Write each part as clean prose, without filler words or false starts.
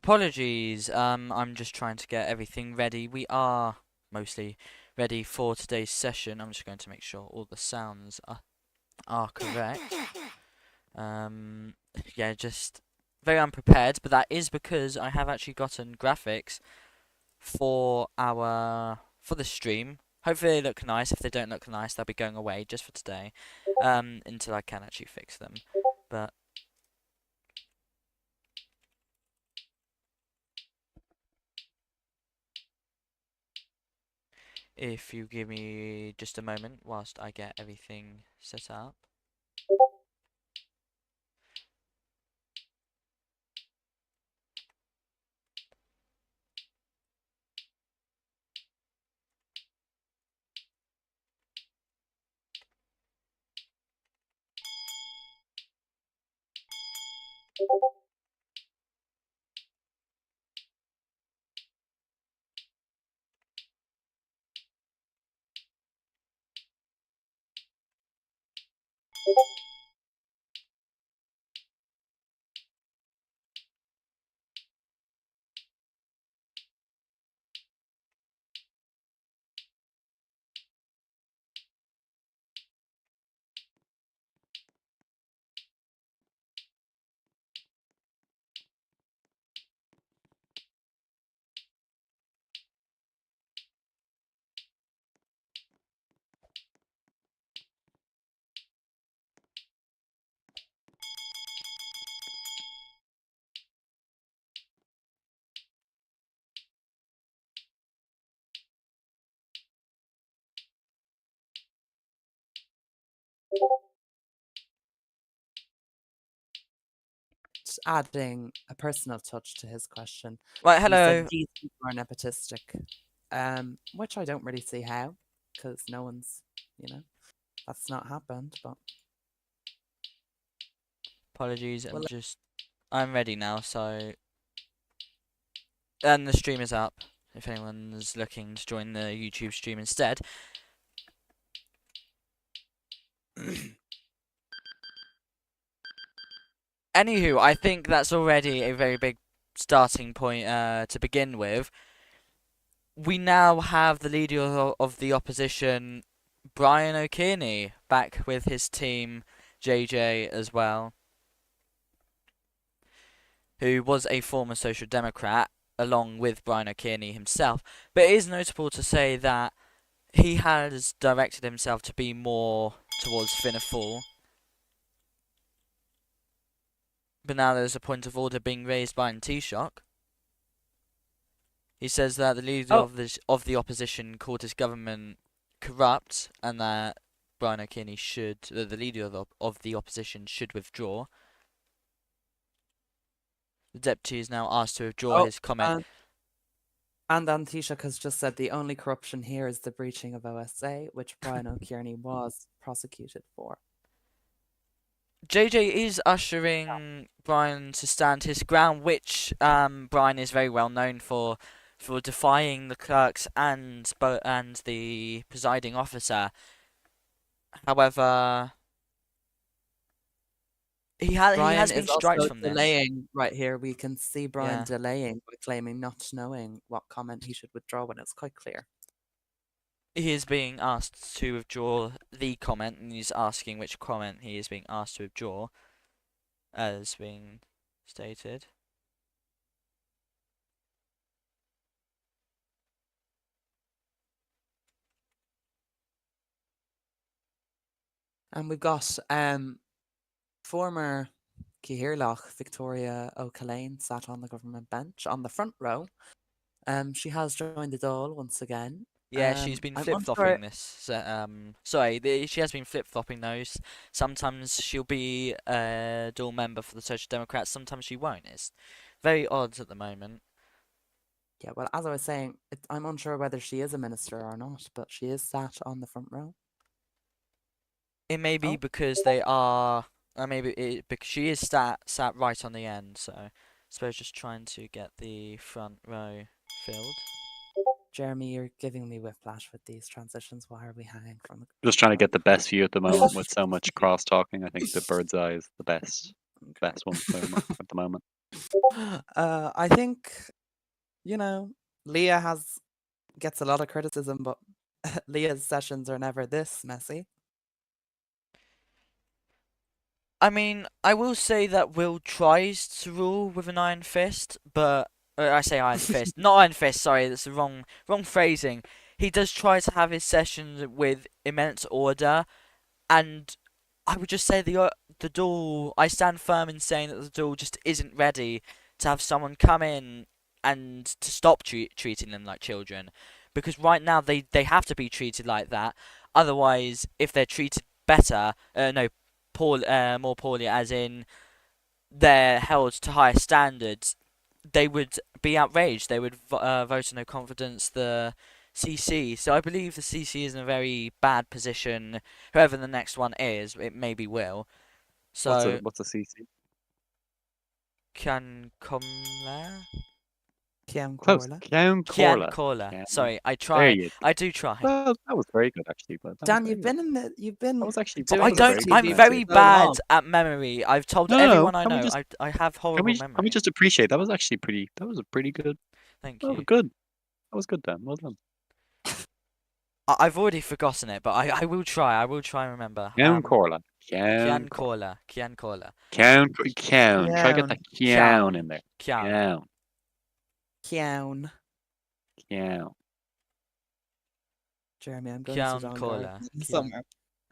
Apologies, I'm just trying to get everything ready. We are mostly ready for today's session. I'm just going to make sure all the sounds are correct. Yeah, just very unprepared, but that is because I have actually gotten graphics for the stream. Hopefully they look nice. If they don't look nice, they'll be going away just for today, until I can actually fix them. But if you give me just a moment whilst I get everything set up. Adding a personal touch to his question. Right, He said hello. these people are nepotistic, which I don't really see how, because no one's, that's not happened. But Apologies, well, I'm ready now, so and the stream is up if anyone's looking to join the YouTube stream instead. Anywho, I think that's already a very big starting point to begin with. We now have the leader of the opposition, Brian O'Kearney, back with his team, JJ as well, who was a former Social Democrat, along with Brian O'Kearney himself. But it is notable to say that he has directed himself to be more towards Fianna Fáil. But now there's a point of order being raised by Taoiseach. He says that the leader of the opposition called his government corrupt, and that Brian O'Kearney the leader of the opposition should withdraw. The deputy is now asked to withdraw his comment. And Taoiseach has just said the only corruption here is the breaching of OSA, which Brian O'Kearney was prosecuted for. JJ is ushering Brian to stand his ground, which Brian is very well known for defying the clerks and the presiding officer. However, he has been striked from delaying this. right here. We can see Brian Yeah. delaying by claiming not knowing what comment he should withdraw when it's quite clear. He is being asked to withdraw the comment, and he's asking which comment he is being asked to withdraw, as being stated. And we've got former Cahirloch Victoria O'Callane sat on the government bench on the front row. She has joined the Dáil once again. Yeah, she's been I'm flip-flopping unsure. this. She has been flip-flopping those. Sometimes she'll be a dual member for the Social Democrats, sometimes she won't. It's very odd at the moment. Yeah, well, as I was saying, I'm unsure whether she is a minister or not, but she is sat on the front row. It may be Oh. because they are, because she is sat right on the end, so I suppose just trying to get the front row filled. Jeremy, you're giving me whiplash with these transitions. Why are we hanging from the... Just trying to get the best view at the moment with so much cross talking. I think the bird's eye is the best one at the moment. I think, Leah gets a lot of criticism, but Leah's sessions are never this messy. I mean, I will say that Will tries to rule with an iron fist, but I say iron fist, not iron fist. Sorry, that's the wrong phrasing. He does try to have his sessions with immense order, and I would just say the Dáil. I stand firm in saying that the Dáil just isn't ready to have someone come in and to stop treating them like children, because right now they have to be treated like that. Otherwise, if they're treated better, no, more poorly, as in they're held to higher standards, they would be outraged. They would vote no confidence the CC. So I believe the CC is in a very bad position. Whoever the next one is, it maybe will. So What's a CC? Kian Comla? Kiam Close. Corla. Kian Kian Corla. Corla. Kian. Sorry, I There try. you go. I do try. Well, that was very good actually, but that was Dan, very you've good. been you've been That was actually doing I that was a don't. very good I'm TV very message. so long. bad at memory. I've told No, no, no. everyone I Can we know. just I have can horrible we memory. just appreciate that was actually pretty. That was a pretty good. Thank That was you. good. That was good, Dan. Well done. I've already forgotten it, but I will try. I will try and remember. Kian Corla. Kian Kian Corla. Corla. Kian Corla. Kian. Try to get that Kian. Kian in there. Kian. Kian. Kian. Kian. Jeremy, I'm going to Kian John Corla. Kian. somewhere.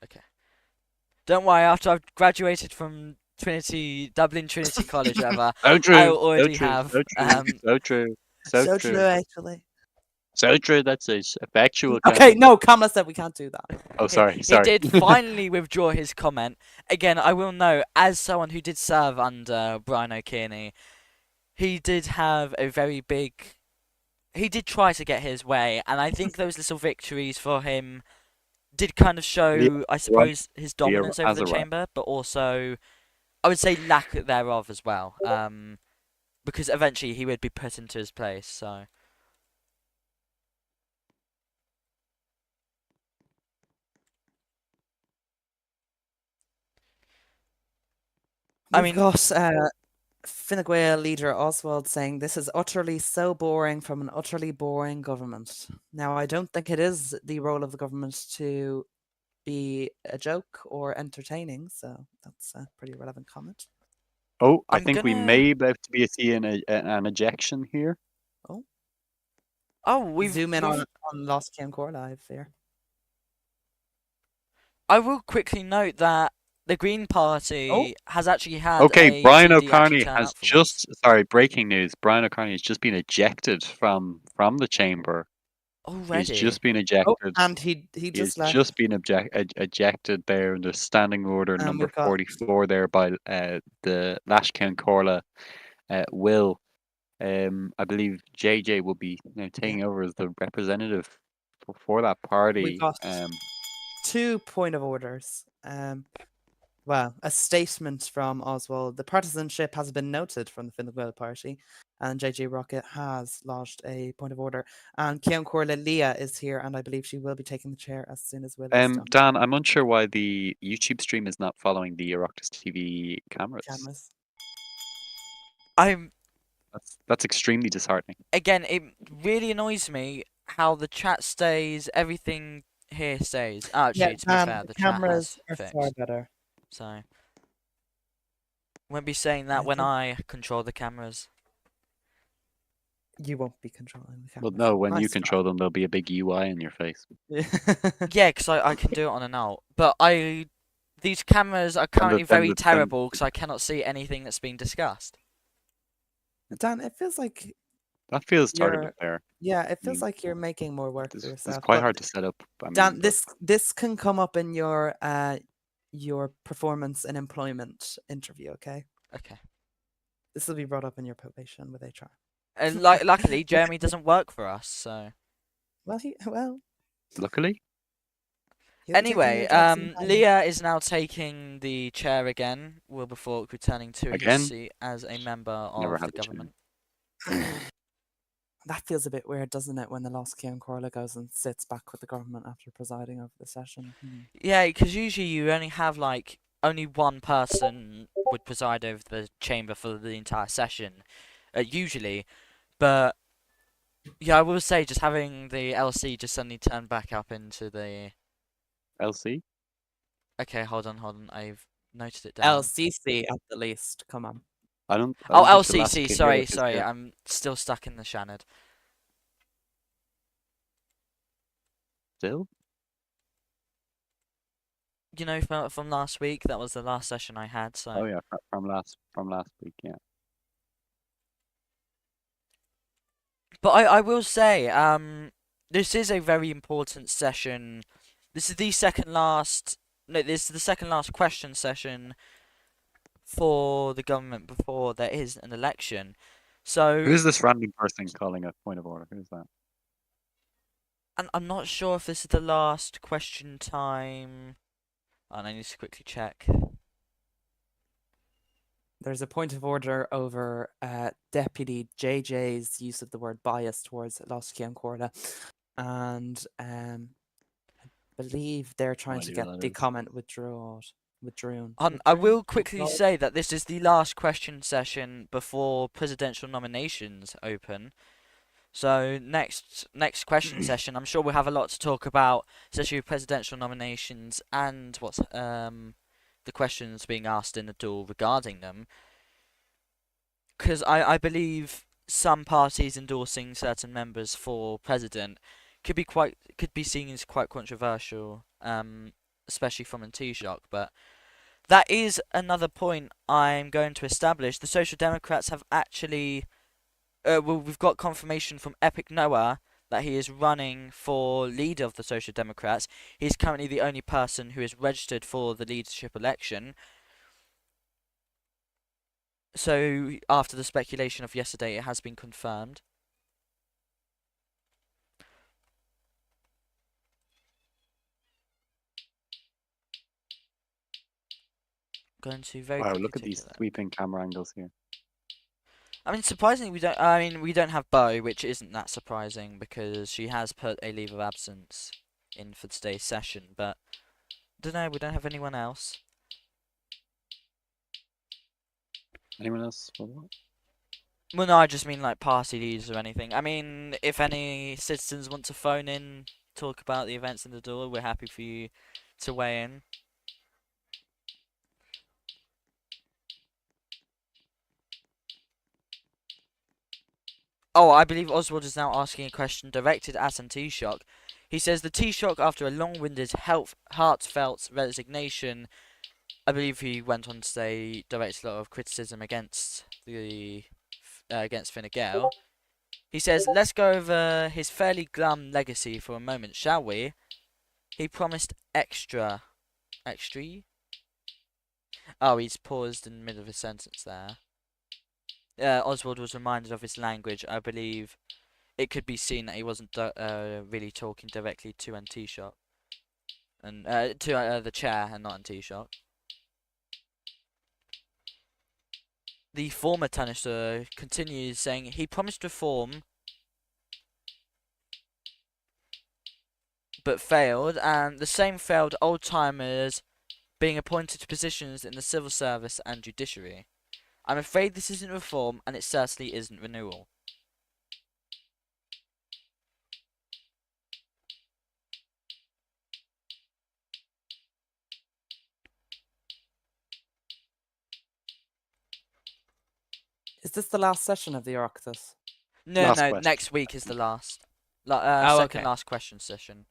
Okay. Don't worry. After I've graduated from Dublin Trinity College, whatever, So true. I will So already true. have So true. So true. So So true. true, actually. So true. That's a factual. Okay, no, Kamala said we can't do that. Oh, sorry. He did finally withdraw his comment. Again, I will know, as someone who did serve under Brian O'Kearney, he did have a very big. He did try to get his way, and I think those little victories for him did kind of show, Yeah, I suppose, his dominance over has the a right. chamber, but also, I would say, lack thereof as well. Because eventually he would be put into his place. So I We've mean, got Fine Gael leader Oswald saying this is utterly so boring from an utterly boring government. Now, I don't think it is the role of the government to be a joke or entertaining, so that's a pretty relevant comment. Oh, I I'm think we gonna- may about to be seeing an ejection here. oh, we've Zoom in we've- on Lost Kiamcore live here. I will quickly note that the Green Party has actually had Okay, a Brian TD actually O'Carney turn has up for once. sorry, breaking news. Brian O'Carney has just been ejected from the chamber. Already. He's just been Oh, ejected. and he He's just left. just been ejected there in the standing order And number we've got- 44 there by the Lashcan Corla Will. I believe JJ will be now taking over as the representative for that party. We've got 2 point of orders. Well, a statement from Oswald. The partisanship has been noted from the Fine Gael party, and JJ Rocket has lodged a point of order. And Cian Corla Leah is here, and I believe she will be taking the chair as soon as Will is done. Dan, I'm unsure why the YouTube stream is not following the Oireachtas TV cameras. That's extremely disheartening. Again, it really annoys me how the chat stays, everything here stays. Actually, to be fair, the chat cameras has are fixed. far better. So, won't be saying that I when think- I control the cameras. You won't be controlling the Well, cameras. no, when you Nice try. control them, there'll be a big UI in your face. Yeah, because I can do it on and out. But these cameras are currently then very the- terrible because I cannot see anything that's being discussed. Dan, it feels like That feels You're- targeted there. it feels Mm. like you're making more work for It's yourself. quite but hard to set up. I mean, Dan, but- this can come up in your performance and employment interview. Okay, Okay. this will be brought up in your probation with HR. And luckily, Jeremy doesn't work for us, so. Well, luckily, he'll be taking Anyway, your job soon, Paddy. Leah is now taking the chair again, Wilberforce returning to Again? his seat as a member Never of had the the chair. government. That feels a bit weird, doesn't it, when the Lost Cian Corla goes and sits back with the government after presiding over the session? Yeah, because usually you only have only one person would preside over the chamber for the entire session, usually. But yeah, I will say just having the LC just suddenly turn back up into the. LC? Okay, hold on. I've noted it down. LCC at the least. Come on. I don't Oh, think the last LCC. Kahira is Sorry. here. I'm still stuck in the Shannon. Still? You know, from last week, that was the last session I had. So. Oh yeah, from last week, yeah. But I will say, this is a very important session. This is the second last. No, this is the second last question session for the government before there is an election. So, Who's this random person calling a point of order? Who's that? and I'm not sure if this is the last question time. And I need to quickly check. There's a point of order over Deputy JJ's use of the word bias towards Losky and Corda. And I believe they're trying to idea get what that the is. comment withdrawn. I will quickly say that this is the last question session before presidential nominations open. So next question session, I'm sure we'll have a lot to talk about, especially with presidential nominations and what's the questions being asked in the duel regarding them. Because I believe some parties endorsing certain members for president could be seen as quite controversial, especially from a Taoiseach. But that is another point I'm going to establish. The Social Democrats have actually, well, we've got confirmation from Epic Noah that he is running for leader of the Social Democrats. He's currently the only person who is registered for the leadership election. So after the speculation of yesterday, it has been confirmed. Going to very Wow, quickly look at take these it there. sweeping camera angles here. I mean, surprisingly, we don't. I mean, we don't have Bo, which isn't that surprising because she has put a leave of absence in for today's session. But don't know. We don't have anyone else. Anyone else for what? Well, no, I just mean like party leaders or anything. I mean, if any citizens want to phone in, talk about the events in the duel, we're happy for you to weigh in. Oh, I believe Oswald is now asking a question directed at an Taoiseach. He says the Taoiseach, after a long-winded, heartfelt resignation, I believe he went on to say, directed a lot of criticism against the against Fine Gael. He says, let's go over his fairly glum legacy for a moment, shall we? He promised extra. Extra? Oh, he's paused in the middle of a sentence there. Oswald was reminded of his language. I believe it could be seen that he wasn't really talking directly to an Taoiseach. And to the chair and not an Taoiseach. The former Taoiseach continues saying he promised reform but failed, and the same failed old-timers being appointed to positions in the civil service and judiciary. I'm afraid this isn't reform, and it certainly isn't renewal. Is this the last session of the Oireachtas? No, Last no, question. next week is the last. Oh, Second okay. last question session.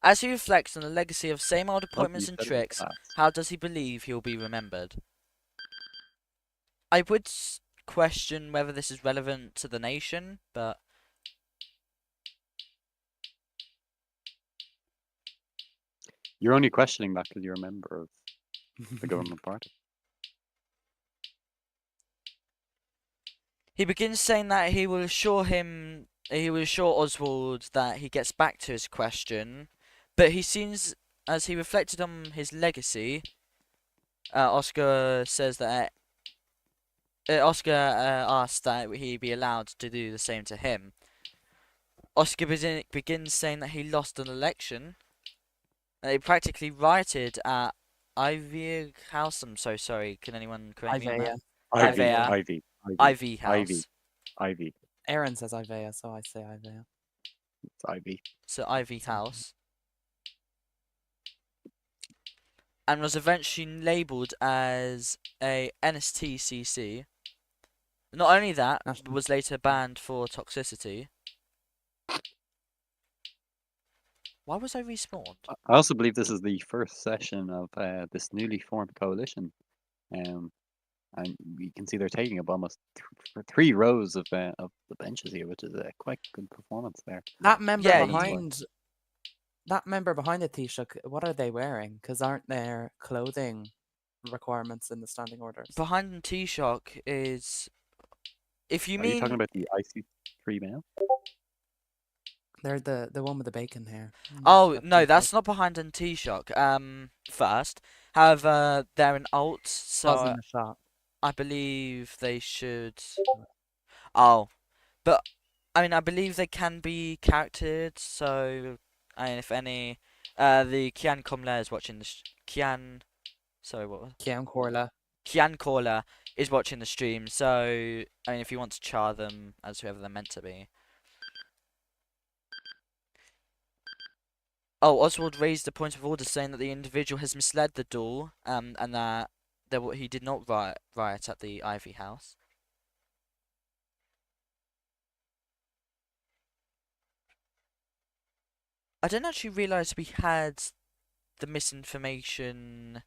As he reflects on the legacy of same old Look, you appointments and said it was tricks, last. how does he believe he'll be remembered? I would question whether this is relevant to the nation, but You're only questioning that because you're a member of the government party. he begins saying that he will assure Oswald that he gets back to his question, but he seems, as he reflected on his legacy, Oscar says that Oscar asked that he be allowed to do the same to him. Oscar begins saying that he lost an election. They practically rioted at Oireachtas. I'm so sorry. Can anyone correct me on that? Ivy, Ivea. Ivy, Ivy, Ivy Ivy, House. Ivy. Aaron says Ivea, so I say Ivea. It's Ivy. So Ivy Something. House. And was eventually labelled as a NSTCC. Not only that, National. was later banned for toxicity. Why was I respawned? I also believe this is the first session of this newly formed coalition. And you can see they're taking up almost three rows of the benches here, which is a quite good performance there. That member Yeah, behind that member behind the Taoiseach, what are they wearing? Because aren't there clothing requirements in the standing orders? Behind the T-Shock is... If you Are you talking mean... about the IC3 male? They're the one with the bacon hair. Oh, Got no, deep that's bacon. not behind the T-Shock. First. However, they're an alt, so Was in the shop. I believe they should... Oh. But, I mean, I believe they can be charactered, so... I mean, if any... the Kian Comler is watching the... Kian... Sorry, what was... Kian Corla. Kian Caller is watching the stream, so... I mean, if you want to char them as whoever they're meant to be... Oh, Oswald raised a point of order saying that the individual has misled the duel, and that he did not riot at the Ivy House. I didn't actually realise we had the misinformation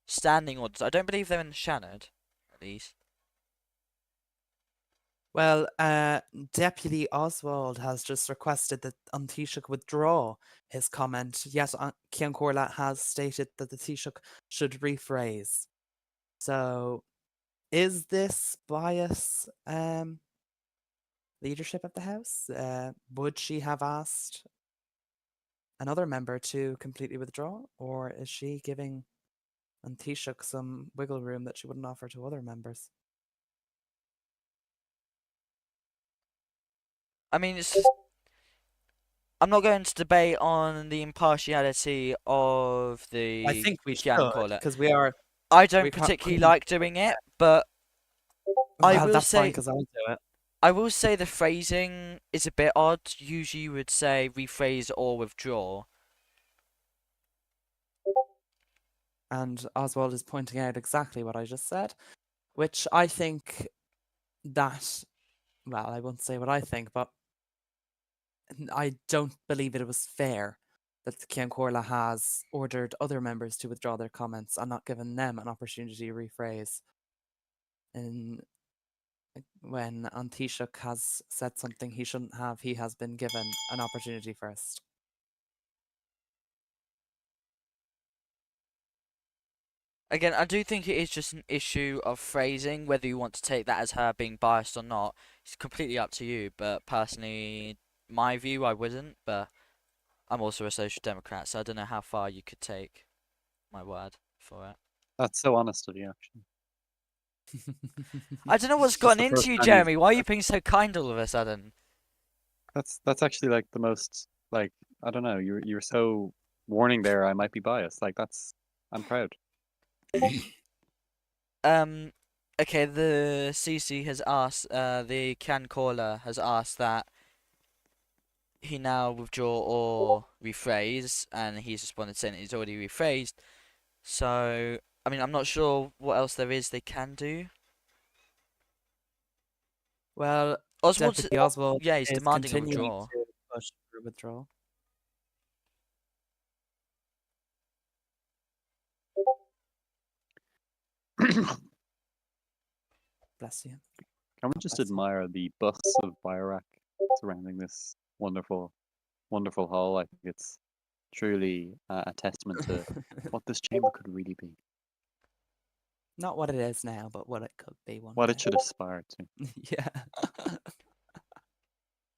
standing orders. I don't believe they're in the Shannon, at least. Well, Deputy Oswald has just requested that An Taoiseach withdraw his comment. Yes, Cian Corla has stated that the Taoiseach should rephrase. So, is this bias leadership of the House? Would she have asked another member to completely withdraw, or is she giving An Taoiseach some wiggle room that she wouldn't offer to other members? I mean, I'm not going to debate on the impartiality of the I think we Kian should, Caller. because we are. I don't we particularly couldn't- like doing it, but I Well, will that's fine say because I'll do it. I will say the phrasing is a bit odd. Usually you would say rephrase or withdraw. And Oswald is pointing out exactly what I just said, which I think that, well, I won't say what I think, but I don't believe it was fair that Cian Corla has ordered other members to withdraw their comments and not given them an opportunity to rephrase. And when An Taoiseach has said something he shouldn't have, he has been given an opportunity first. Again, I do think it is just an issue of phrasing, whether you want to take that as her being biased or not. It's completely up to you, but personally, my view, I wouldn't, but I'm also a social democrat, so I don't know how far you could take my word for it. That's so honest of you, actually. I don't know what's That's gotten the into first you, time Jeremy. Why are you being so kind all of a sudden? That's actually like the most like I don't know. You're so warning there. I might be biased. Like I'm proud. Okay, the CC has asked, the Can Caller has asked that he now withdraw or rephrase, and he's responded saying he's already rephrased. So, I mean, I'm not sure what else there is they can do. Well, Oswald's, Deputy Oswald yeah, he's is demanding a continuing withdrawal. to push for withdrawal. Bless you. Can we just Bless you. admire the bus of Biorac surrounding this wonderful, wonderful hall? I think it's truly a testament to what this chamber could really be, Not what it is now, but what it could be one what day. it should aspire to. Yeah.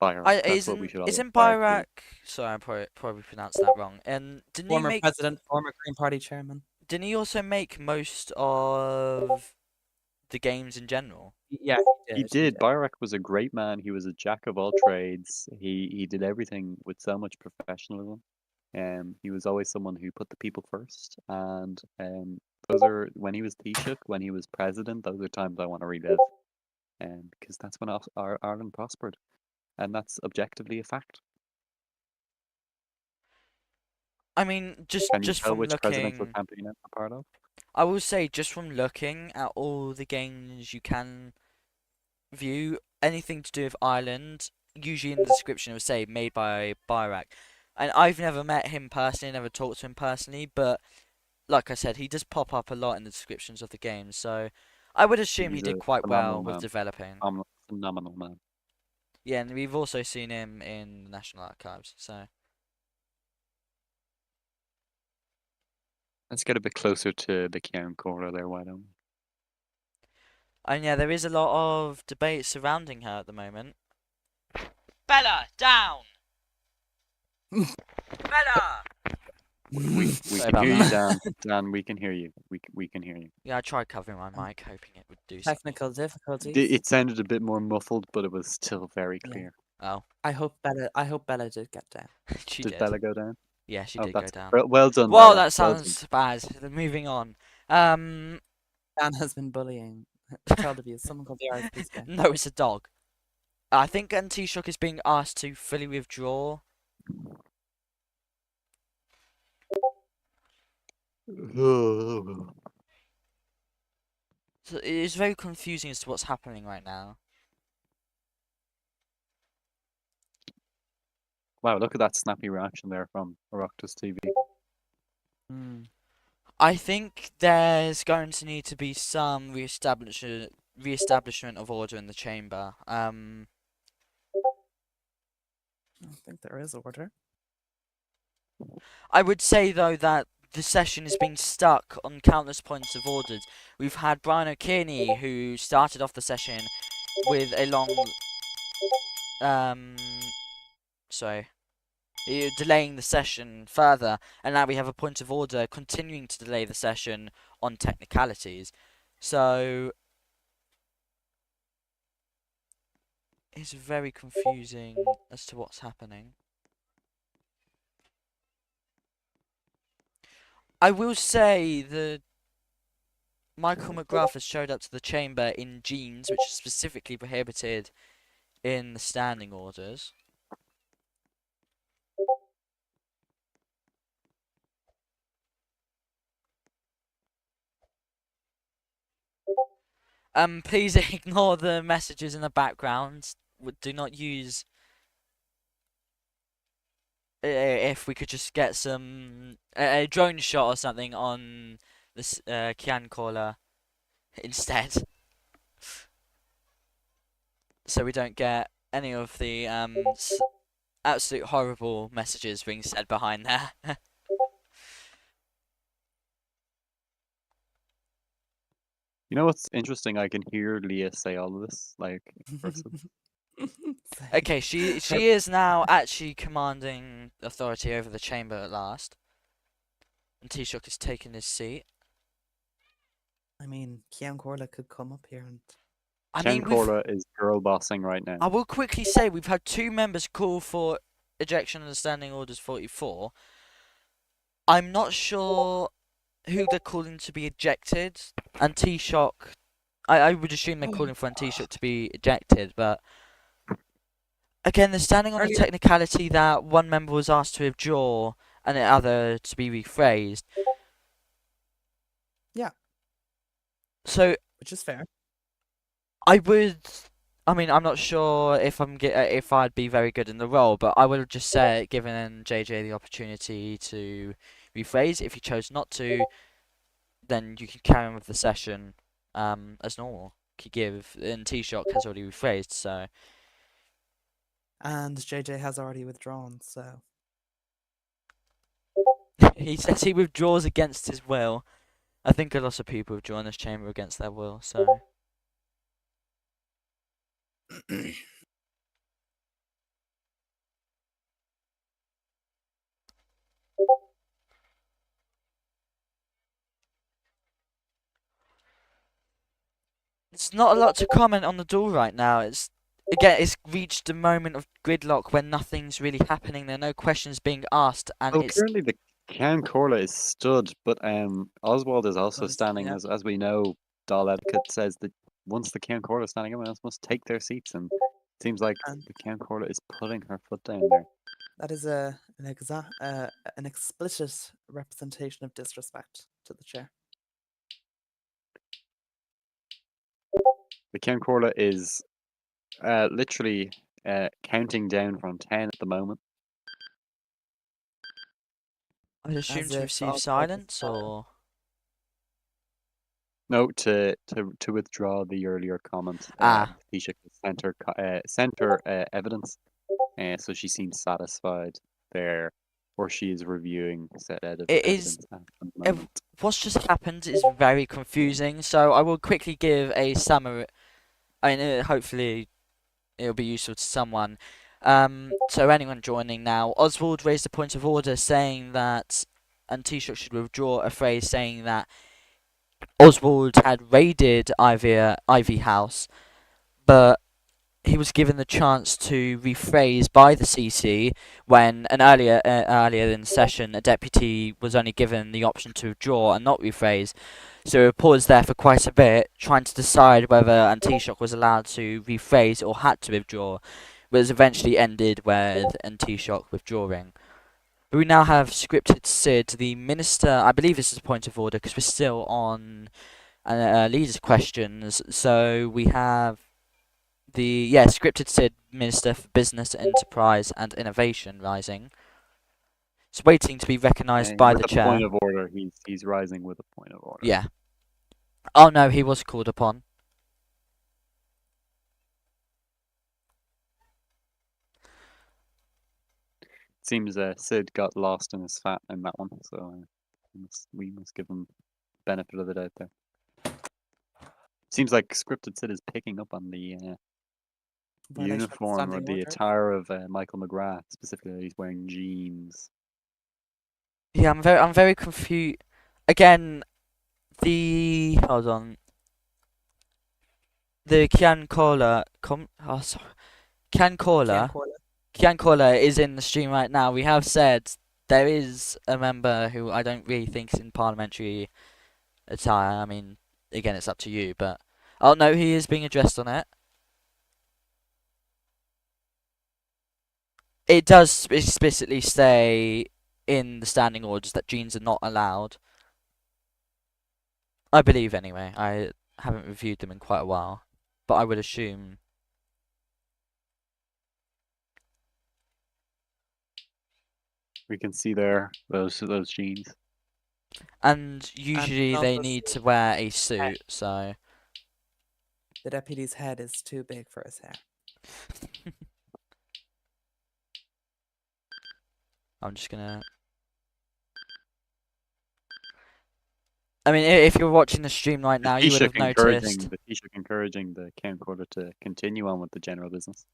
Biorac. That's what we should all Isn't aspire to. Byrak? Sorry, I probably pronounced that wrong. And didn't he Former make? president, former Green Party chairman. Didn't he also make most of the games in general? Yeah, He did. Biorac was a great man. He was a jack of all trades. He did everything with so much professionalism. He was always someone who put the people first, and those are when he was Taoiseach, when he was president. Those are times I want to relive, because that's when our Ireland prospered, and that's objectively a fact. I mean, just Can you just tell from which presidential looking, campaign I'm a part of? I will say just from looking at all the games you can view, anything to do with Ireland, usually in the description it will say made by Byrak. And I've never met him personally, never talked to him personally, but like I said, he does pop up a lot in the descriptions of the games, so I would assume he He's a did quite phenomenal well with man. developing. Phenomenal man. Yeah, and we've also seen him in the National Archives, so. Let's get a bit closer to the Ciaran Cora there, why don't we? And yeah, there is a lot of debate surrounding her at the moment. Bella, down! Bella! We Sorry can about hear you, that. Dan. Dan, we can hear you. We can hear you. Yeah, I tried covering my mic, hoping it would do something. Technical difficulties. It sounded a bit more muffled, but it was still very Yeah. clear. Oh, I hope Bella did get down. she Did did. Bella go down? Yeah, she Oh, did go that's down. well done, Well, Bella. that Well done. sounds bad. Moving on. Dan has been bullying, child abuse. Someone called the Irish Police guy. No, it's a dog. I think Taoiseach is being asked to fully withdraw. So it is very confusing as to what's happening right now. Wow, look at that snappy reaction there from Oireachtas TV. Hmm. I think there's going to need to be some re-establishment of order in the chamber. I think there is order. I would say though that the session has been stuck on countless points of orders. We've had Brian O'Kearney who started off the session with a long sorry, delaying the session further, and now we have a point of order continuing to delay the session on technicalities. So it's very confusing as to what's happening. I will say that Michael McGrath has showed up to the chamber in jeans, which is specifically prohibited in the standing orders. Please ignore the messages in the background. Do not use. If we could just get some a drone shot or something on this Kian caller instead, so we don't get any of the absolute horrible messages being said behind there. You know what's interesting? I can hear Leah say all of this, like, in person. Okay, she is now actually commanding authority over the chamber at last, and Taoiseach has taken his seat. I mean, Cian Corla could come up here and. I Ken mean, Cora is girl bossing right now. I will quickly say we've had two members call for ejection under Standing Orders 44. I'm not sure who they're calling to be ejected. And Taoiseach, I would assume they're calling for Taoiseach to be ejected, but again, they're standing on the Earlier- technicality that one member was asked to withdraw and the other to be rephrased. Yeah. So Which is fair. I would. I mean, I'm not sure if if I'd be very good in the role, but I would have just said, given JJ the opportunity to rephrase. If he chose not to, then you can carry on with the session as normal. Could give, and Taoiseach has already rephrased, so And JJ has already withdrawn, so. he says he withdraws against his will. I think a lot of people withdraw in this chamber against their will, so. There's not a lot to comment on the duel right now. again, it's reached a moment of gridlock when nothing's really happening. There are no questions being asked, and Well, it's currently the Count Corla is stood, but Oswald is also standing. Yeah, As we know, Dáil etiquette says that once the Count Corla is standing, everyone else must take their seats, and it seems like and the Count Corla is putting her foot down there. that is an explicit representation of disrespect to the chair. The Count Corla is literally counting down from 10 at the moment. I'd assume As to if receive Oswald is silence, or No, to withdraw the earlier comment, ah, Taoiseach sent her evidence, so she seems satisfied there, or she is reviewing said it is. evidence at the moment. What's just happened is very confusing. So I will quickly give a summary. I mean, hopefully it'll be useful to someone. So anyone joining now, Oswald raised a point of order saying that, and Taoiseach should withdraw a phrase saying that Oswald had raided Ivy House, but he was given the chance to rephrase by the CC when earlier in the session a deputy was only given the option to withdraw and not rephrase. So we paused there for quite a bit, trying to decide whether Taoiseach was allowed to rephrase or had to withdraw, but it eventually ended with Taoiseach withdrawing. But we now have scripted Sid, the minister. I believe this is a point of order because we're still on leaders' questions. So we have scripted Sid, Minister for Business, Enterprise and Innovation, rising. It's waiting to be recognised by With the a point chair. of order, he's rising with a point of order. Yeah. Oh no, he was called upon. Seems Sid got lost in his fat in that one, so we must give him benefit of the doubt there. Seems like scripted Sid is picking up on the Violation of the uniform or standing the order. attire of Michael McGrath, specifically he's wearing jeans. Yeah, I'm very confused. Again, hold on. The Kian Kola Kian Corla. Kian Kola is in the stream right now. We have said there is a member who I don't really think is in parliamentary attire. I mean, again, it's up to you, but oh no, he is being addressed on it. It does explicitly say in the standing orders that jeans are not allowed. I believe anyway. I haven't reviewed them in quite a while, but I would assume. We can see there those jeans. And And usually we can they also need to see wear a suit, so. the deputy's head is too big for his hair. I'm just gonna. I mean, if you're watching the stream right now, you would have noticed. The Taoiseach encouraging the Count Corla to continue on with the general business.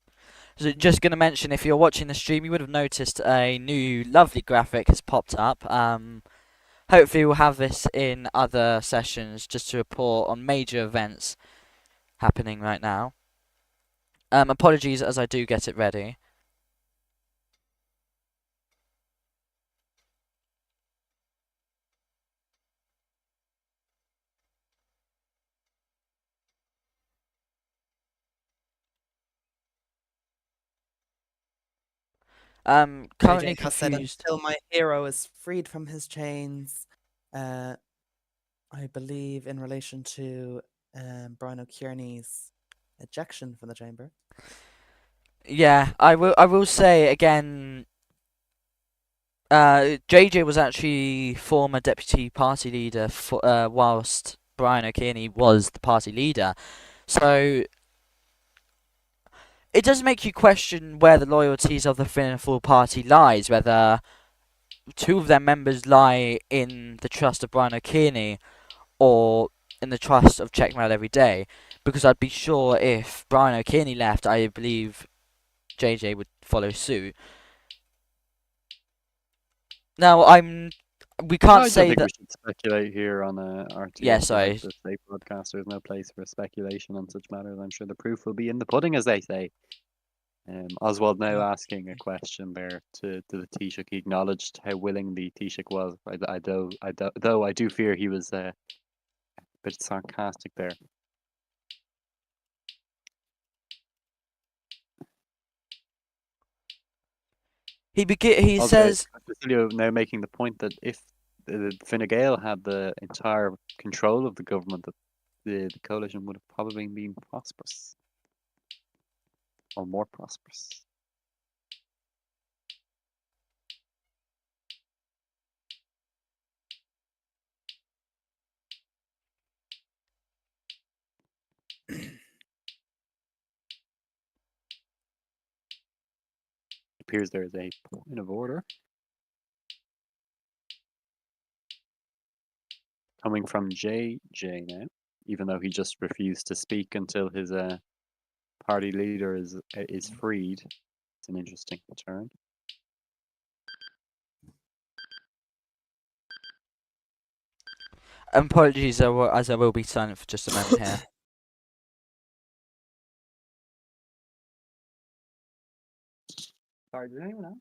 So just gonna mention, if you're watching the stream, you would have noticed a new lovely graphic has popped up. Hopefully we'll have this in other sessions just to report on major events happening right now. Apologies as I do get it ready. Currently JJ has said, confused. until my hero is freed from his chains, I believe in relation to Brian O'Kearney's ejection from the chamber. Yeah, I will say again. JJ was actually former deputy party leader for whilst Brian O'Kearney was the party leader, so it does make you question where the loyalties of the Fianna Fáil party lies. Whether two of their members lie in the trust of Brian O'Kearney or in the trust of Checkmail Every Day, because I'd be sure if Brian O'Kearney left, I believe JJ would follow suit. Now, we No, can't I don't say think we that. should speculate here on Yeah, RTÉ. sorry. The state broadcaster is no place for speculation on such matters. I'm sure the proof will be in the pudding, as they say. Oswald now Yeah. asking a question there to the Taoiseach. He acknowledged how willing the Taoiseach was. Though I do fear he was a bit sarcastic there. He Also, says Cecilio now making the point that if Fine Gael had the entire control of the government, that the coalition would have probably been prosperous or more prosperous. Appears there is a point of order coming from JJ now, even though he just refused to speak until his party leader is freed. It's an interesting turn. apologies, as I will be silent for just a moment here. Sorry, did anyone else?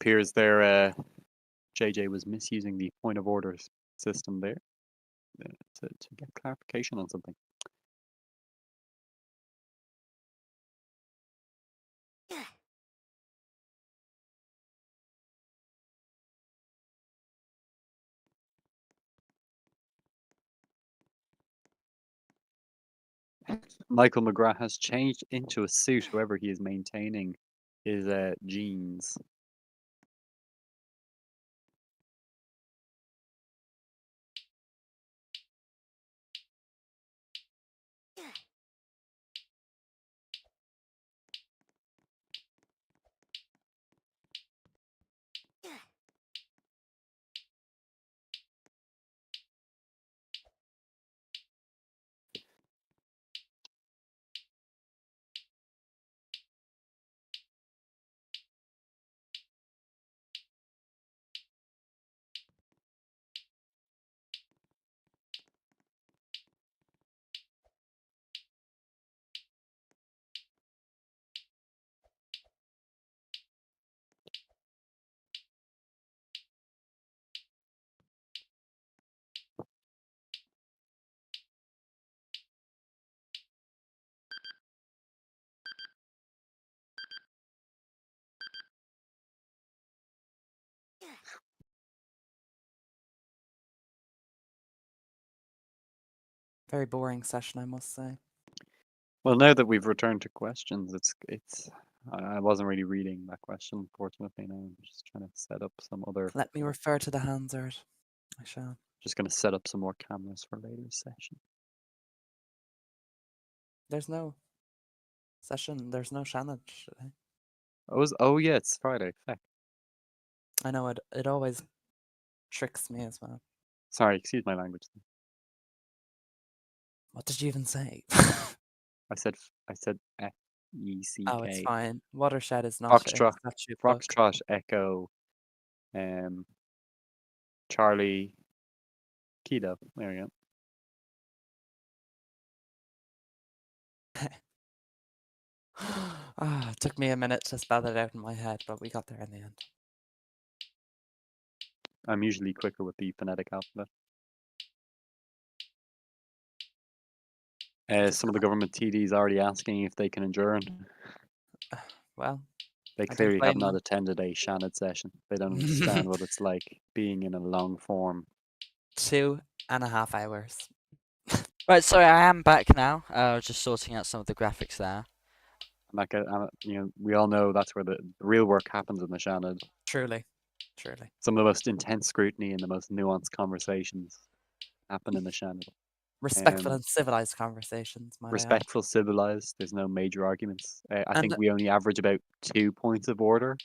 Appears there JJ was misusing the point of orders system there to get clarification on something. Michael McGrath has changed into a suit, however, he is maintaining his jeans. Very boring session, I must say. Well, now that we've returned to questions, I wasn't really reading that question, unfortunately. Now I'm just trying to set up some other. Let me refer to the Hansard. I shall. Just going to set up some more cameras for later session. There's no session. There's no Shannon today. Oh yeah, it's Friday. Feck. I know it always tricks me as well. Sorry, excuse my language. What did you even say? I said FECK. Oh, it's fine. Watershed is not a Foxtrot, statute book. Foxtrot, Echo, Charlie, Kilo. There we go. It took me a minute to spell it out in my head, but we got there in the end. I'm usually quicker with the phonetic alphabet. Some of the government TDs already asking if they can adjourn. Well, They I don't clearly have blame not them. attended a Shannon session. They don't understand what it's like being in a long form. 2.5 hours. Right, sorry, I am back now. I was just sorting out some of the graphics there. We all know that's where the real work happens in the Shannon. Truly. Truly. Some of the most intense scrutiny and the most nuanced conversations happen in the Shannon. Respectful and civilized conversations, might I add. Respectful, civilized. There's no major arguments. I And think we only average about 2 points of order,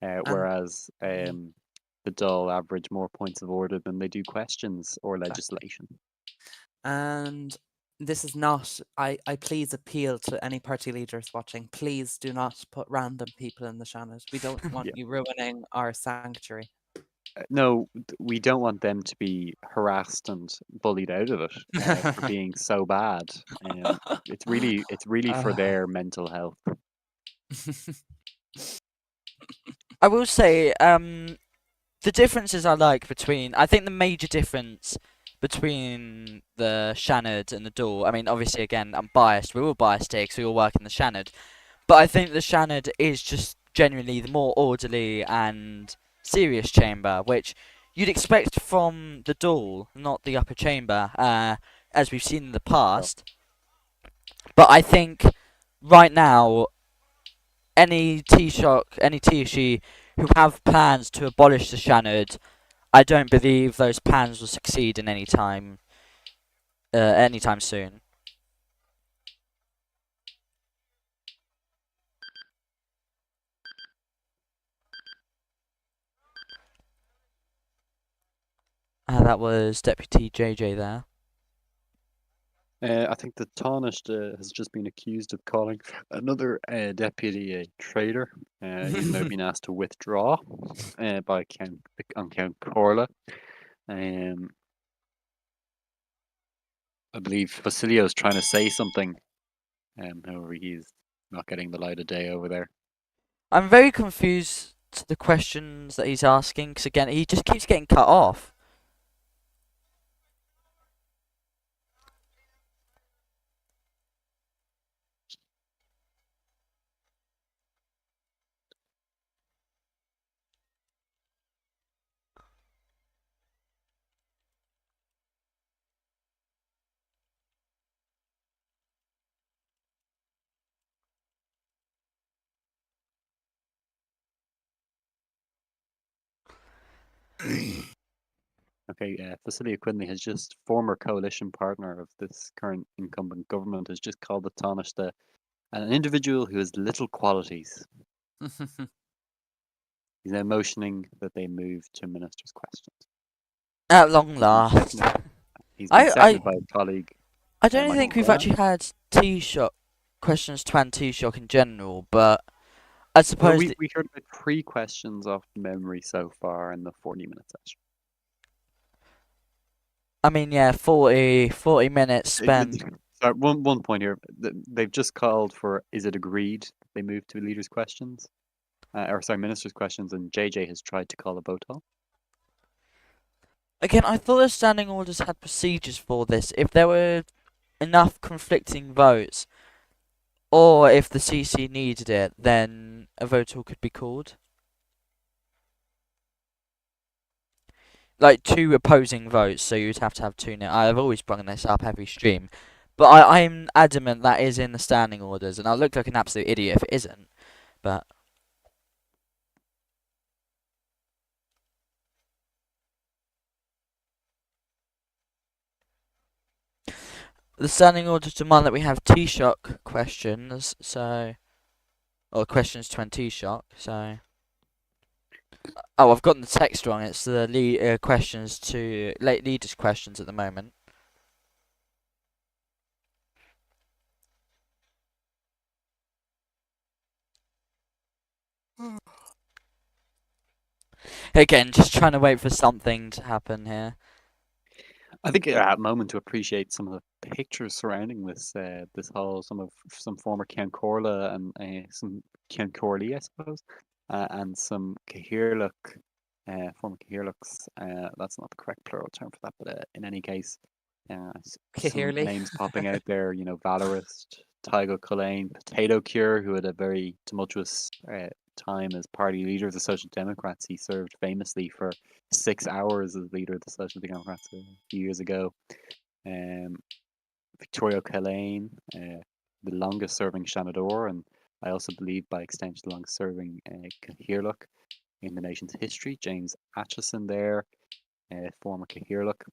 whereas the Dáil average more points of order than they do questions or legislation. And this is not. I please appeal to any party leaders watching. Please do not put random people in the Shannon. We don't want Yeah. you ruining our sanctuary. No, we don't want them to be harassed and bullied out of it for being so bad. It's really for Ah. their mental health. I will say, the differences I like between, I think the major difference between the Shannon and the Dáil, I mean, obviously, again, I'm biased. We're all biased here 'cause we all work in the Shannon. But I think the Shannon is just generally the more orderly and serious chamber, which you'd expect from the Dáil, not the upper chamber, as we've seen in the So, past. But I think right now, any Taoiseach, any Taoiseach who have plans to abolish the Shannon, I don't believe those plans will succeed in anytime soon. That was Deputy JJ there. I think the Tánaiste has just been accused of calling another deputy a traitor. He's now been asked to withdraw by Count Corla. Um, I believe Basilio's trying to say something. However, he's not getting the light of day over there. I'm very confused to the questions that he's asking, because again, he just keeps getting cut off. Okay, Facilia Quinley has just, former coalition partner of this current incumbent government, has just called the Tánaiste an individual who has little qualities. He's now motioning that they move to minister's questions. At long He's been last. seconded, he's been I, seconded I, by a colleague, I don't Michael think we've Graham. actually had Taoiseach questions to and Taoiseach in general, but I Well, suppose we heard about 3 questions off memory so far in the 40-minute session. I mean, yeah, 40 minutes spent. Sorry, one point here. They've just called for, is it agreed they move to leaders' questions? Ministers' questions, and JJ has tried to call a vote on. Again, I thought the standing orders had procedures for this. If there were enough conflicting votes, or if the CC needed it, then a vote all could be called. Like 2 opposing votes, so you'd have to have 2 now. I've always brought this up every stream, but I'm adamant that is in the standing orders, and I'll look like an absolute idiot if it isn't. But the standing orders demand that we have Taoiseach questions, or questions to Taoiseach. So, oh, I've gotten the text wrong. It's the questions to leaders questions at the moment. Again, just trying to wait for something to happen here. I think a moment to appreciate some of the pictures surrounding this hall. Some former Cian Corla and some Cian Corley, I suppose, and some Cahirlook, former Cahirlooks. That's not the correct plural term for that, but in any case, some Clearly. names popping out there. Valorist, Tygo Cullen, Potato Cure, who had a very tumultuous time as party leader of the Social Democrats. He served famously for 6 hours as leader of the Social Democrats a few years ago. Victoria Cullen, the longest serving Shanador, and I also believe by extension the longest serving Cahirlook in the nation's history. James Atchison there, former Cahirlook.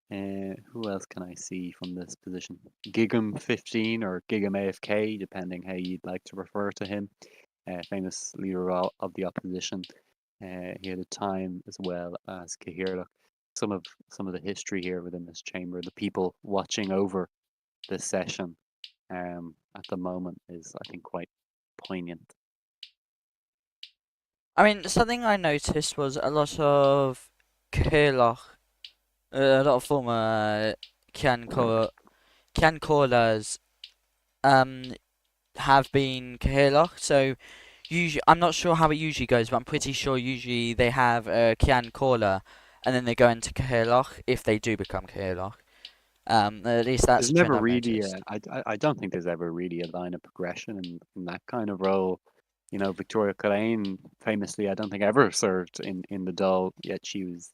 Who else can I see from this position? Gigam 15 or Gigam AFK, depending how you'd like to refer to him. Famous leader of the opposition. He had a time as well as Cahirlook. Some of the history here within this chamber, the people watching over this session at the moment is, I think, quite poignant. I mean, something I noticed was a lot of Kirloch, a lot of former Cian callers have been Kirloch. So usually, I'm not sure how it usually goes, but I'm pretty sure usually they have a Cian caller, and then they go into Kirloch if they do become Kirloch. At least that's There's the trend never I've really, noticed. I don't think there's ever really a line of progression in that kind of role. Victoria Cullen famously, I don't think ever served in the Dáil, yet she was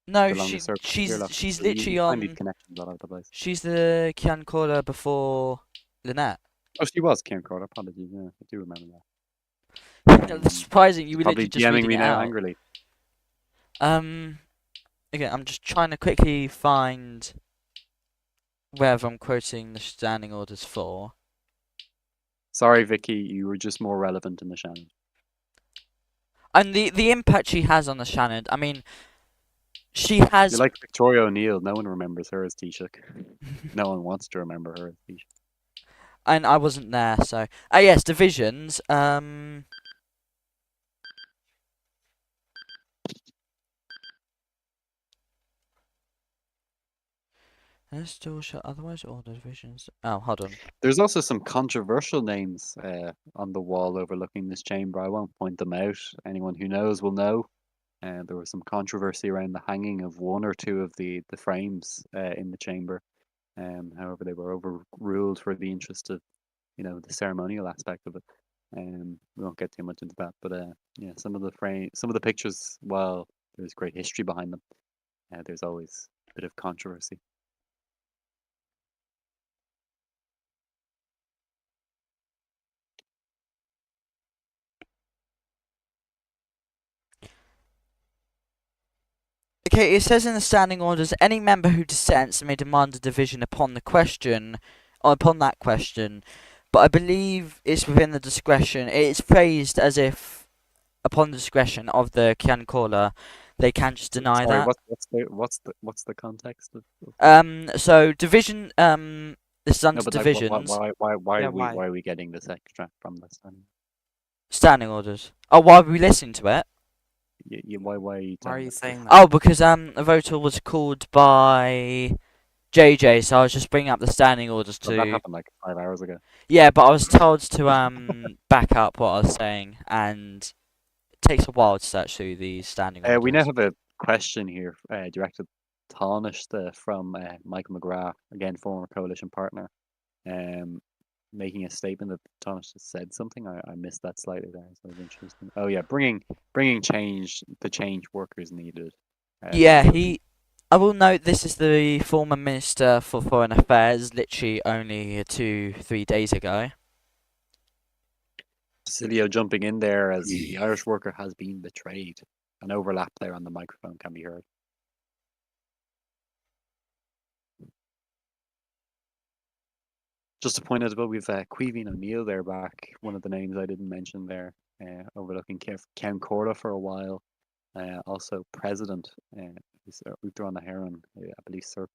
No, the longest serving Kirloch. she's So you literally find these on. connections all over the place. She's the Cian caller before Lynette. Oh, she was Kim Court. Apologies. Yeah, I do remember that. That's Um, surprising. You she's were probably literally just DMing reading me it now out. angrily. Okay, I'm just trying to quickly find wherever I'm quoting the standing orders for. Sorry, Vicky, you were just more relevant in the Shannon. And the impact she has on the Shannon. I mean, she You're has. like Victoria O'Neill. No one remembers her as Taoiseach. No one wants to remember her as Taoiseach. And I wasn't there, so. Yes, divisions. Let's still show. Otherwise, all the divisions. Oh, hold on. There's also some controversial names on the wall overlooking this chamber. I won't point them out. Anyone who knows will know. There was some controversy around the hanging of one or two of the frames in the chamber. However, they were overruled for the interest of the ceremonial aspect of it. We won't get too much into that, but yeah, some of the pictures, while there's great history behind them, there's always a bit of controversy. Okay, it says in the standing orders, any member who dissents may demand a division upon that question. But I believe it's within the discretion. It's phrased as if, upon the discretion of the Cian caller, they can just deny Sorry, that. what's the context of So division. This is no, under but like divisions. Yeah, why are we getting this extract from this? Standing orders. Oh, why are we listening to it? Why are you why are telling you us this? saying that? Oh, because a voter was called by JJ, so I was just bringing up the standing orders Well, that to. happened like 5 hours ago. Yeah, but I was told to back up what I was saying, and it takes a while to search through these standing We now orders. have a question here directed Tánaiste from Michael McGrath, again former coalition partner, um, making a statement that Tánaiste said something. I missed that slightly there, so it was interesting. Oh yeah, bringing change, the change workers needed. Yeah, That would be I will note this is the former Minister for Foreign Affairs, literally only 3 days ago. Cilio jumping in there as the Irish worker has been betrayed. An overlap there on the microphone can be heard. Just to point out as well, we've Caoimhín O'Neill there back, one of the names I didn't mention there, overlooking Ceann Corda for a while. Also President, who's Uachtar na Heron, I believe Sir.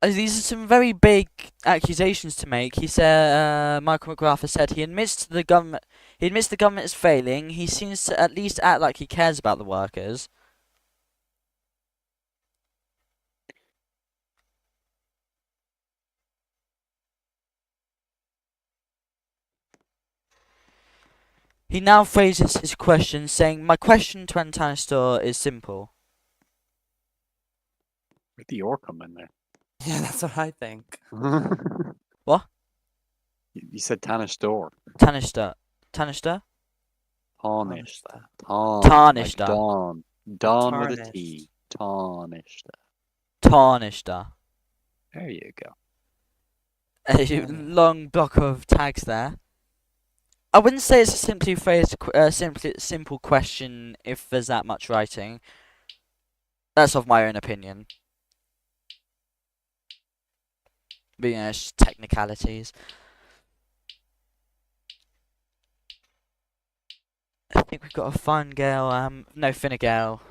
These are some very big accusations to make. He said, Michael McGrath has said he admits the government is failing. He seems to at least act like he cares about the workers. He now phrases his question saying, "My question to Antanistor is simple." With the or come in there. Yeah, that's what I think. What? You said Tanish door. Tanistor. Tanistor? Tarnished. Tarnished. Like dawn. Dawn with a Tarnished. T. Tarnished. Tarnistor. There you go. A long block of tags there. I wouldn't say it's a simply phrased, simple question if there's that much writing. That's of my own opinion. But it's just technicalities. I think we've got a Fine Gale. No, Fine Gael.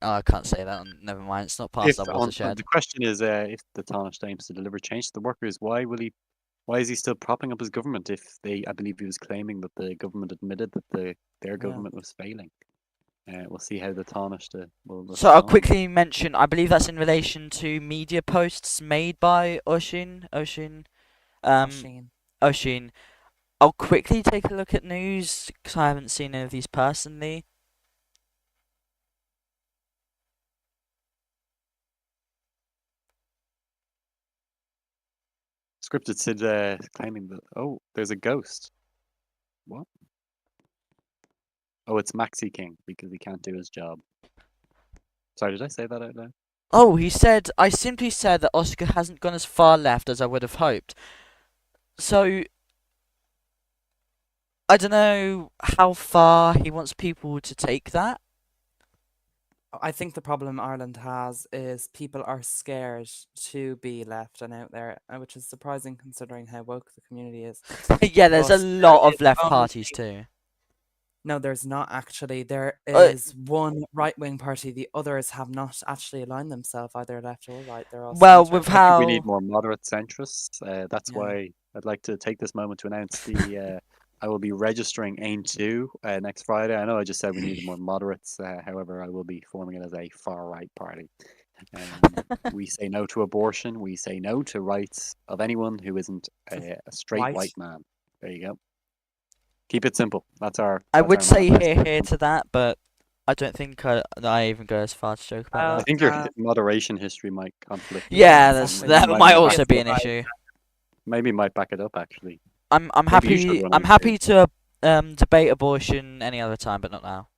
Oh, I can't say that. Never mind. It's not past If our the watershed. question is, if the Taoiseach aims to deliver change to the workers, why will he? Why is he still propping up his government if I believe he was claiming that the government admitted that their Yeah. government was failing. We'll see how the Taoiseach will So I'll respond. quickly mention. I believe that's in relation to media posts made by Oshin. Machine. Oshin. I'll quickly take a look at news because I haven't seen any of these personally. Scripted Sid claiming that there's a ghost. What? Oh, it's Maxi King because he can't do his job. Sorry, did I say that out loud? Oh, he said, I simply said that Oscar hasn't gone as far left as I would have hoped. So, I don't know how far he wants people to take that. I think the problem Ireland has is people are scared to be left and out there, which is surprising considering how woke the community is. Yeah, there's a But lot there of is left only- parties too. No, there's not actually. There Uh, is one right-wing party. The others have not actually aligned themselves either left or right. They're all Well, centre. with I think we need how... more moderate centrists. That's Yeah. why I'd like to take this moment to announce the I will be registering AIM 2 next Friday. I know I just said we needed more moderates. However, I will be forming it as a far right party. We say no to abortion. We say no to rights of anyone who isn't a straight White. white man. There you go. Keep it simple. That's our. I that's would our say manifesto. here to that, but I don't think I even go as far to joke about Well, that. I think your Uh, moderation history might conflict. with Yeah, that. that's, exactly. that Might- might might also back- be an Right. issue. Maybe might back it up actually. I'm Maybe you should happy. run I'm AIM happy to debate abortion any other time, but not now.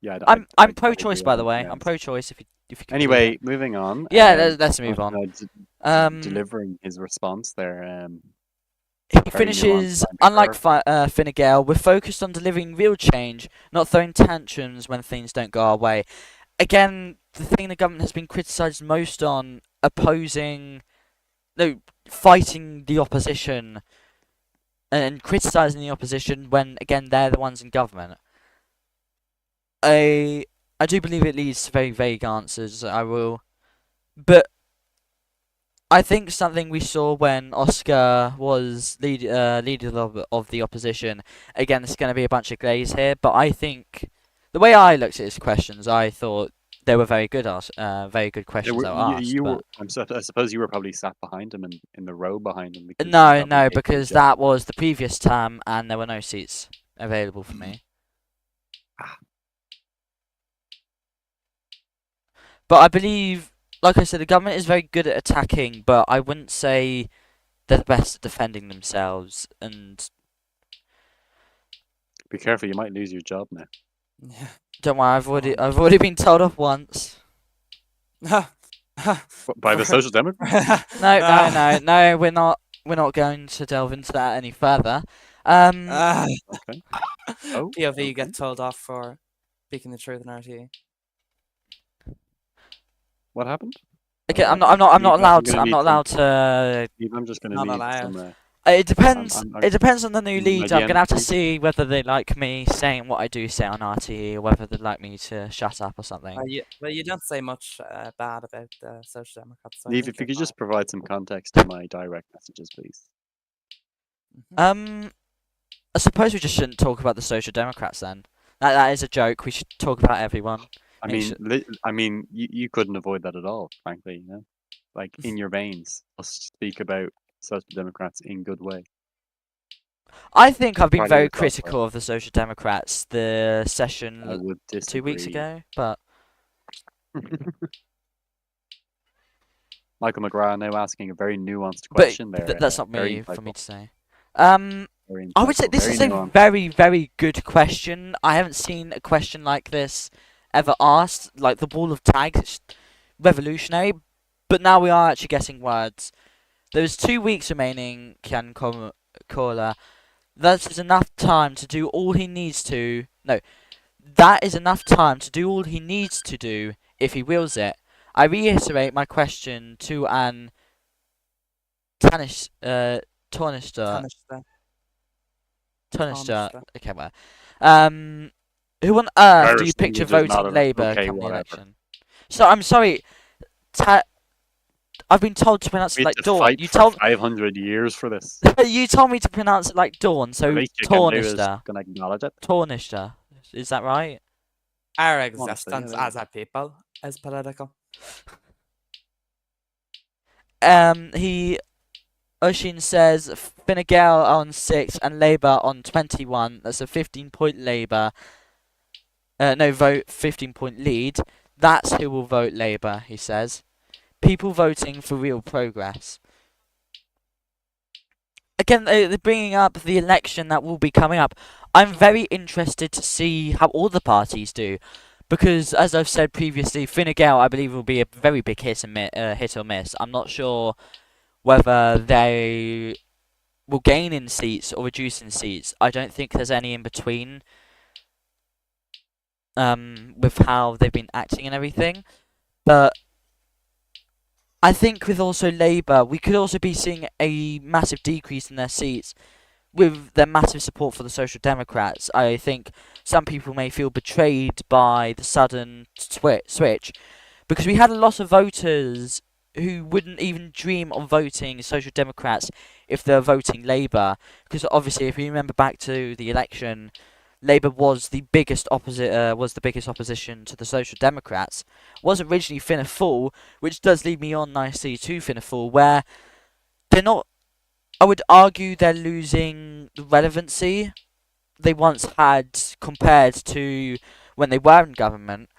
Yeah, I'm pro-choice, by the way. Yeah. I'm pro-choice. If you can believe Anyway, it. moving on. Yeah, let's move on. Um, Delivering his response there. He Very finishes, nuanced, I'm unlike sure. Fine Gael, we're focused on delivering real change, not throwing tantrums when things don't go our way. Again, the thing the government has been criticised most on, fighting the opposition and criticising the opposition when, again, they're the ones in government. I do believe it leads to very vague answers, but I think something we saw when Oscar was leader of the opposition. Again, it's going to be a bunch of glaze here, but I think the way I looked at his questions, I thought they were very good questions that were asked. I suppose you were probably sat behind him in the row behind him. Because you No, probably no, hated your because job. that was the previous term and there were no seats available for me. But I believe, like I said, the government is very good at attacking, but I wouldn't say they're the best at defending themselves. And Be careful, you might lose your job now. Yeah. don't worry, I've already been told off once. By the Social Democrats? No, we're not going to delve into that any further. Okay. Oh, POV okay. get told off for speaking the truth in RTE. What happened? Okay, I'm Steve, not allowed gonna to. I'm need not some- allowed to. Steve, I'm just going to Not need allowed. some. It depends. I'm- It depends on the new my lead. I'm gonna have to DMs, see whether they like me saying what I do say on RTE, or whether they'd like me to shut up or something. You don't say much bad about the Social Democrats. So I Steve, think if you you're could just fine. provide some context to my direct messages, please. Mhm. I suppose we just shouldn't talk about the Social Democrats then. That is a joke. We should talk about everyone. I Make mean, you couldn't avoid that at all, frankly. You know, like in your veins, us speak about Social Democrats in good way. I think I've been Partly very yourself, critical of the Social Democrats the I session would 2 weeks disagree. ago, but Michael McGrath now asking a very nuanced but question there. that's not very me for me insightful, to say. very I would say insightful, this very is a nuanced. very, very good question. I haven't seen a question like this ever asked. Like the wall of tags, it's revolutionary. But now we are actually getting words. There's 2 weeks remaining, Caller. That is enough time to do all he needs to. No, that is enough time to do all he needs to do if he wills it. I reiterate my question to an Tornister. Taoiseach. Tornister. Taoiseach. Okay, well. Um, who on earth do you Irish picture language is not voting a Labour okay, come the whatever. election? So I'm sorry. I've been told to pronounce We it had like to Dawn. fight for 500 years for this. You told me to pronounce it like Dawn. The So least you can do is Tornister. gonna acknowledge it. Tornister. Is that right? Our Honestly, existence it as is. a people is political. He Oshin says Fine Gael on 6 and Labour on 21. That's a 15-point Labour. No vote, 15-point lead. That's who will vote Labour, he says. People voting for real progress. Again, they're bringing up the election that will be coming up. I'm very interested to see how all the parties do. Because, as I've said previously, Fine Gael, I believe, will be a very big hit or miss. I'm not sure whether they will gain in seats or reduce in seats. I don't think there's any in between with how they've been acting and everything. But I think with also Labour, we could also be seeing a massive decrease in their seats with their massive support for the Social Democrats. I think some people may feel betrayed by the sudden switch because we had a lot of voters who wouldn't even dream of voting Social Democrats if they're voting Labour. Because obviously, if you remember back to the election, Labour was the biggest opposition to the Social Democrats. Was originally Fianna Fáil, which does lead me on nicely to Fianna Fáil, where they're not. I would argue they're losing the relevancy they once had compared to when they were in government.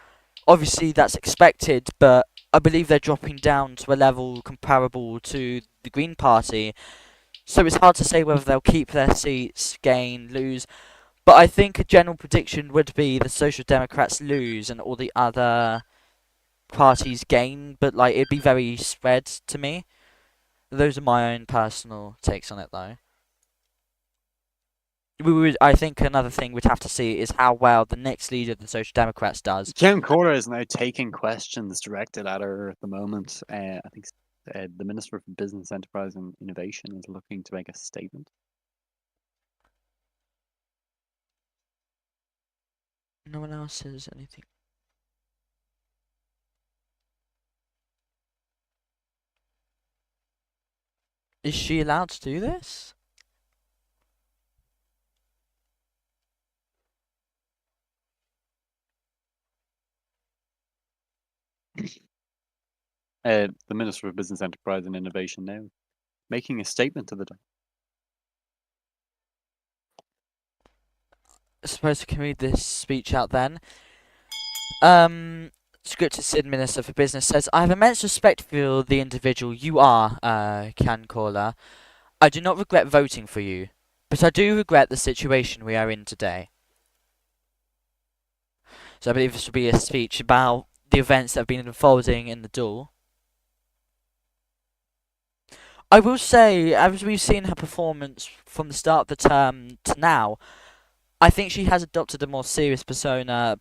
Obviously, that's expected, but I believe they're dropping down to a level comparable to the Green Party. So it's hard to say whether they'll keep their seats, gain, lose. But I think a general prediction would be the Social Democrats lose and all the other parties gain, but like it'd be very spread to me. Those are my own personal takes on it, though. I think another thing we'd have to see is how well the next leader of the Social Democrats does. Kim Cora is now taking questions directed at her at the moment. I think the Minister for Business, Enterprise and Innovation is looking to make a statement. No one else says anything. Is she allowed to do this? The Minister for Business, Enterprise and Innovation now making a statement to the. I suppose I can read this speech out then. Scripted Sid Minister for Business says, I have immense respect for the individual you are, Can Caller. I do not regret voting for you, but I do regret the situation we are in today. So I believe this will be a speech about the events that have been unfolding in the Dáil. I will say, as we've seen her performance from the start of the term to now, I think she has adopted a more serious persona.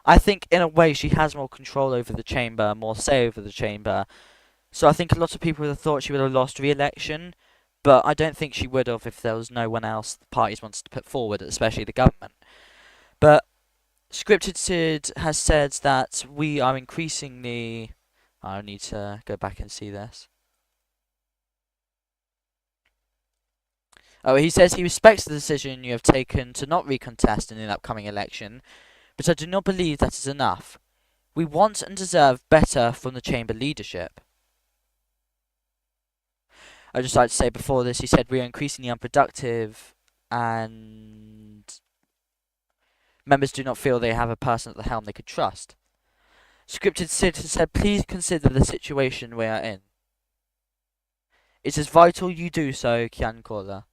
I think in a way she has more control over the chamber, more say over the chamber. So I think a lot of people would have thought she would have lost re-election, but I don't think she would have if there was no one else the parties wanted to put forward, especially the government. But Scripted Sid has said that we are increasingly. I need to go back and see this. Oh, he says he respects the decision you have taken to not recontest in the upcoming election, but I do not believe that is enough. We want and deserve better from the chamber leadership. I'd just like to say before this, he said we are increasingly unproductive and members do not feel they have a person at the helm they could trust. Scripted Sid has said, please consider the situation we are in. It is vital you do so, Kian Kola.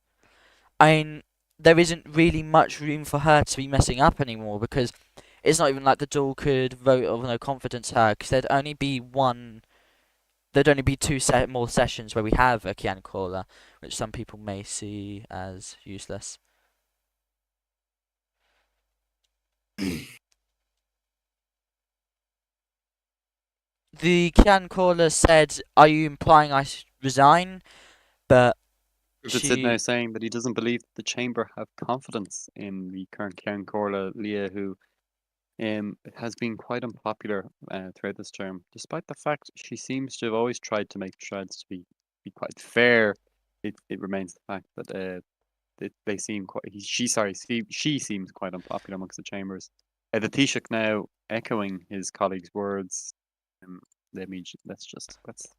I mean, there isn't really much room for her to be messing up anymore because it's not even like the Dáil could vote of no confidence her because there'd only be two more sessions where we have a Kian Kola, which some people may see as useless. The Kian Kola said, are you implying I resign? but Griffith said now she. saying that he doesn't believe the chamber have confidence in the current Ceann Comhairle Leah, who has been quite unpopular throughout this term, despite the fact she seems to have always tried to make strides to be quite fair. It remains the fact that they seem quite. She seems quite unpopular amongst the chambers. The Taoiseach now echoing his colleague's words. Um, let's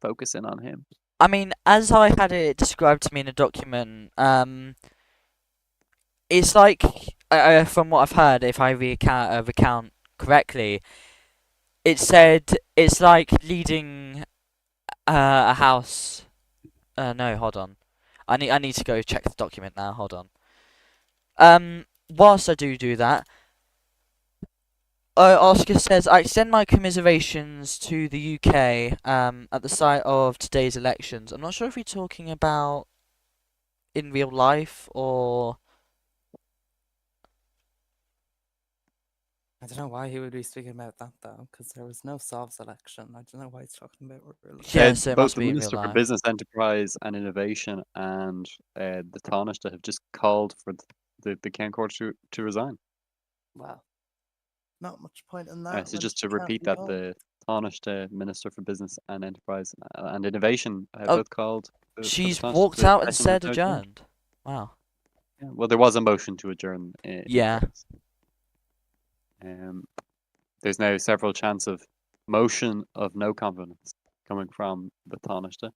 focus in on him. I mean, as I had it described to me in a document, it's like, from what I've heard, if I recount correctly, it said it's like leading a house. No, hold on. I need to go check the document now. Hold on. Whilst I do that, Oscar says, I extend my commiserations to the UK at the site of today's elections. I'm not sure if you're talking about in real life or. I don't know why he would be speaking about that though, because there was no Sovs election. I don't know why he's talking about real life. Yeah, so it Both must the be in real Minister for life. Business Enterprise and Innovation and the Taoiseach have just called for the Ceann Comhairle to resign. Wow. Not much point in that. So when just she to can't repeat be that, bothered. the Taoiseach, Minister for Business and Enterprise and Innovation have Oh, both called for the she's Taoiseach walked to out and session with said no change. adjourned. Wow. Yeah, well, there was a motion to adjourn in Yeah. progress. There's now several chants of motion of no confidence coming from the Taoiseach.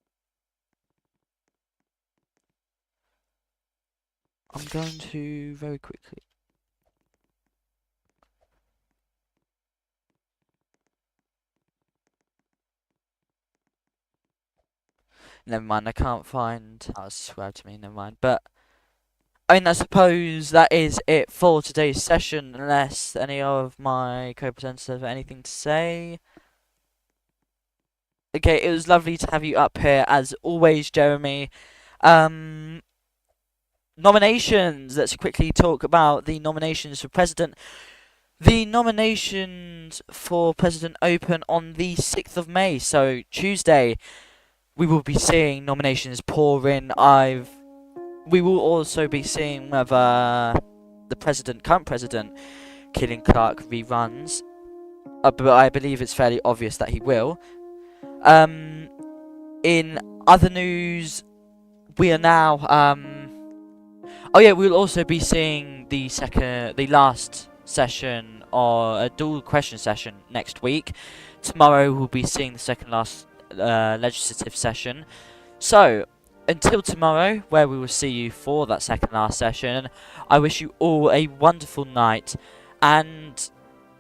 I'm going to very quickly. Never mind, I can't find how it's described to me, never mind. But, I mean, I suppose that is it for today's session, unless any of my co-presenters have anything to say. Okay, it was lovely to have you up here, as always, Jeremy. Nominations! Let's quickly talk about the nominations for President. The nominations for President open on the 6th of May, so Tuesday. We will be seeing nominations pour in. We will also be seeing whether the current president, Killian Clark, reruns. But I believe it's fairly obvious that he will. In other news, we are now. Oh yeah, we'll also be seeing the last session, or a dual question session next week. Tomorrow we'll be seeing the second last legislative session. So, until tomorrow, where we will see you for that second last session, I wish you all a wonderful night, and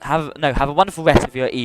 have a wonderful rest of your evening.